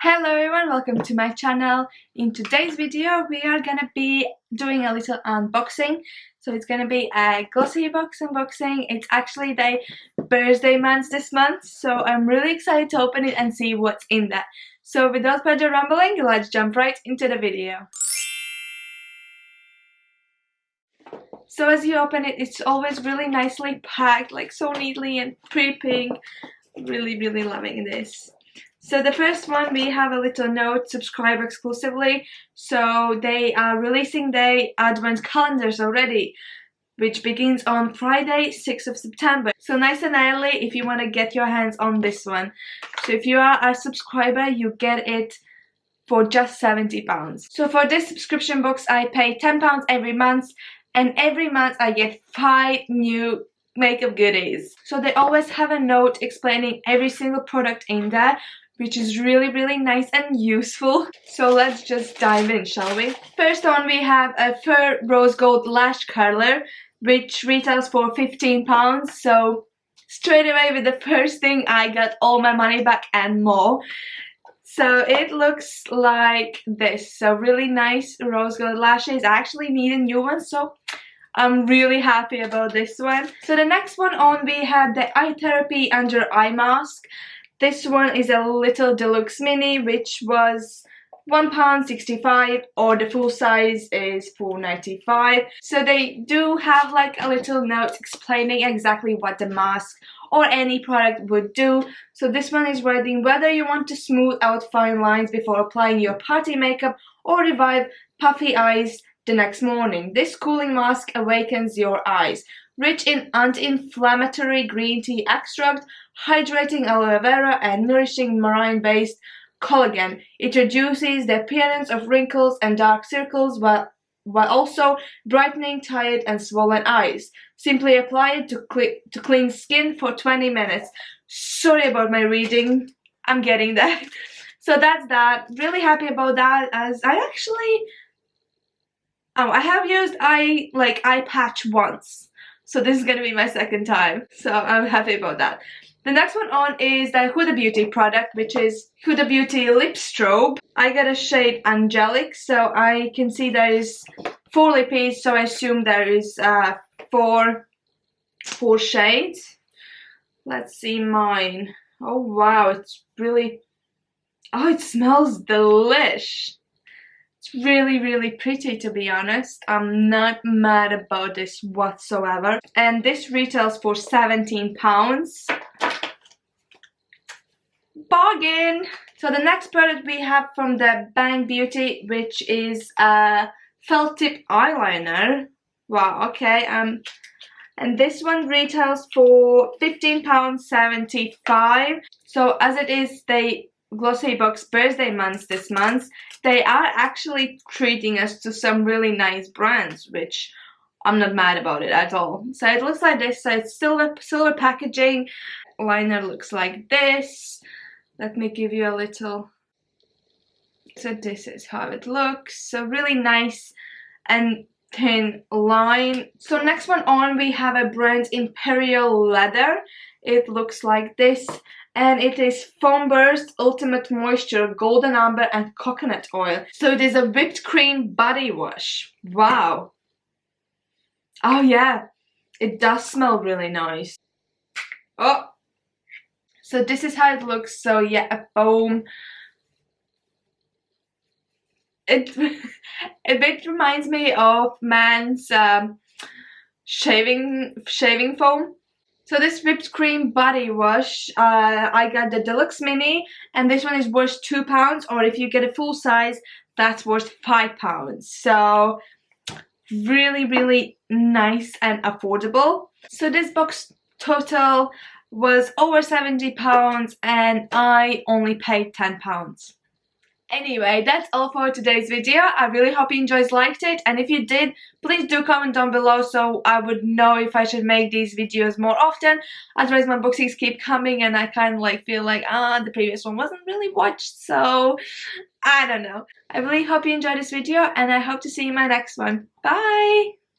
Hello everyone, welcome to my channel. In today's video we are gonna be doing a little unboxing. So it's gonna be a Glossybox unboxing. It's actually the birthday month this month, so I'm really excited to open it and see what's in there. So without further rambling, let's jump right into the video. So as you open it, it's always really nicely packed, like so neatly and pretty pink. Really loving this. So the first one, we have a little note, subscribe exclusively. So they are releasing their advent calendars already, which begins on Friday 6th of September. So nice and early if you want to get your hands on this one. So if you are a subscriber, you get it for just £70. So for this subscription box I pay £10 every month, and every month I get 5 new makeup goodies. So they always have a note explaining every single product in there, which is really nice and useful. So let's just dive in, shall we? First on, we have a Fur Rose Gold Lash Curler, which retails for £15. So straight away with the first thing, I got all my money back and more. So it looks like this. So really nice rose gold lashes. I actually need a new one, so I'm really happy about this one. So the next one on, we have the Eye Therapy Under Eye Mask. This one is a little deluxe mini, which was £1.65, or the full size is £4.95. So they do have like a little note explaining exactly what the mask or any product would do. So this one is writing whether you want to smooth out fine lines before applying your party makeup or revive puffy eyes the next morning. This cooling mask awakens your eyes. Rich in anti-inflammatory green tea extract, hydrating aloe vera, and nourishing marine-based collagen. It reduces the appearance of wrinkles and dark circles while also brightening tired and swollen eyes. Simply apply it to clean skin for 20 minutes. Sorry about my reading. I'm getting there. So that's that. Really happy about that, as I have used eye patch once. So this is gonna be my second time. So I'm happy about that. The next one on is the Huda Beauty product, which is Huda Beauty Lip Strobe. I got a shade Angelic, so I can see there is 4 lippies, so I assume there is four shades. Let's see mine. Oh wow, it's really, oh, it smells delish. It's really pretty, to be honest. I'm not mad about this whatsoever. And this retails for £17. Bargain! So the next product we have from the Bang Beauty, which is a felt tip eyeliner. Wow, okay. And this one retails for £15.75. So as it is the Glossybox birthday month this month, they are actually treating us to some really nice brands, which I'm not mad about it at all. So it looks like this. So it's silver packaging. Liner looks like this. Let me give you a little. So this is how it looks. So really nice and thin line. So next one on, we have a brand Imperial Leather. It looks like this. And it is Foam Burst Ultimate Moisture Golden Amber and Coconut Oil. So it is a whipped cream body wash. Wow. Oh yeah, it does smell really nice. Oh, so this is how it looks. So yeah, a foam. It a bit reminds me of Man's shaving foam. So this whipped cream body wash, I got the deluxe mini, and this one is worth £2, or if you get a full size, that's worth £5. So really nice and affordable. So this box total was over £70, and I only paid £10. Anyway, that's all for today's video. I really hope you liked it, and if you did, please do comment down below so I would know if I should make these videos more often. Otherwise my boxings keep coming and I kind of feel like the previous one wasn't really watched, so I don't know. I really hope you enjoyed this video, and I hope to see you in my next one. Bye!